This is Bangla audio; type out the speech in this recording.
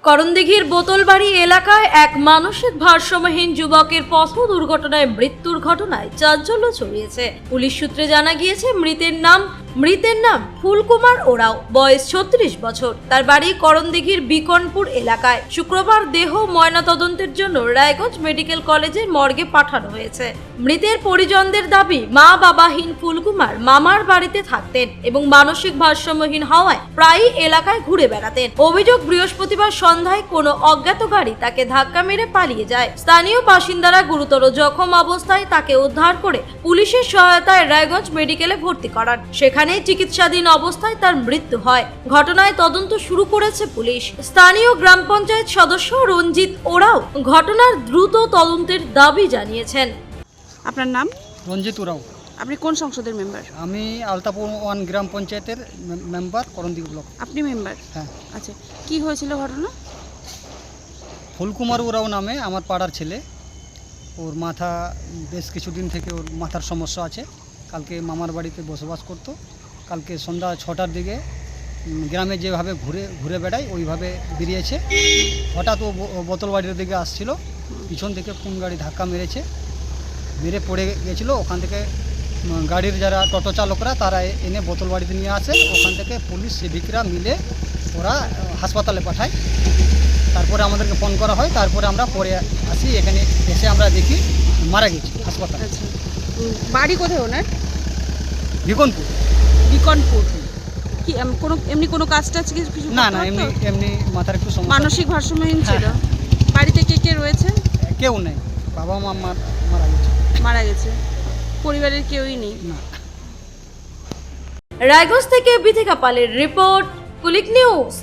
করণদিঘির বোতলবাড়ি এলাকায় এক মানসিক ভারসাম্যহীন যুবকের পথ দুর্ঘটনায় মৃত্যুর ঘটনায় চাঞ্চল্য ছড়িয়েছে। পুলিশ সূত্রে জানা গিয়েছে মৃতের নাম ফুলকুমার ওরাও, বয়স 36 বছর। তার বাড়ি করণদিঘির বিকনপুর এলাকায়। শুক্রবার দেহ ময়নাতদন্তের জন্য রায়গঞ্জ মেডিকেল কলেজের মর্গে পাঠানো হয়েছে। মৃতের পরিজনদের দাবি, মা বাবাহীন ফুলকুমার মামার বাড়িতে থাকতেন এবং মানসিক ভারসাম্যহীন হওয়ায় প্রায়ই এলাকায় ঘুরে বেড়াতেন। অভিযোগ, বৃহস্পতিবার সন্ধ্যায় কোনো অজ্ঞাত গাড়ি তাকে ধাক্কা মেরে পালিয়ে যায়। স্থানীয় বাসিন্দারা গুরুতর জখম অবস্থায় তাকে উদ্ধার করে পুলিশের সহায়তায় রায়গঞ্জ মেডিকেলে ভর্তি করান। সেখানে চিকিৎসাধীন অবস্থায় তার মৃত্যু হয়। ঘটনায় তদন্ত শুরু করেছে পুলিশ। স্থানীয় গ্রাম পঞ্চায়েত সদস্য রঞ্জিত ওরাও ঘটনার দ্রুত তদন্তের দাবি জানিয়েছেন। আপনার নাম? রঞ্জিত ওরাও। আপনি কোন সংসদের মেম্বার? আমি আলতাপুর 1 গ্রাম পঞ্চায়েতের মেম্বার, করণদিঘি ব্লক। আপনি মেম্বার? হ্যাঁ। আচ্ছা, কি হয়েছিল ঘটনা? ফুলকুমার ওরাও নামে আমার পাড়ার ছেলে। ওর মাথা বেশ কিছুদিন থেকে ওর মাথার সমস্যা আছে। কালকে মামার বাড়িতে বসবাস করতো। কালকে সন্ধ্যা 6টার দিকে গ্রামে যেভাবে ঘুরে বেড়ায় ওইভাবে বেরিয়েছে। হঠাৎ ও বোতলবাড়ির দিকে আসছিল, পিছন থেকে কোন গাড়ি ধাক্কা মেরে পড়ে গেছিলো। ওখান থেকে গাড়ির যারা টোটো চালকরা তারা এনে বোতলবাড়িতে নিয়ে আসে। ওখান থেকে পুলিশ সিভিকরা মিলে ওরা হাসপাতালে পাঠায়। তারপরে আমাদেরকে ফোন করা হয়। তারপরে আমরা পরে আসি, এখানে এসে আমরা দেখি মারা গেছি হাসপাতালে। আচ্ছা, বাড়ি কোথায় ওনার? বিকনপুর। বিকনপুর। কি এমনি কোনো কাজ টাজ কিছু না করতে পারতো? এমনি মাথার একটু সমস্যা। মানসিক ভারসাম্যহীন ছিল। হ্যাঁ। বাড়িতে কে রয়েছে? কেউ নেই, বাবা মা মারা গেছে। মারা গেছে, পরিবারের কেউই নেই। না। রায়গঞ্জ থেকে বিথিকা পালের রিপোর্ট, কুলিক নিউজ।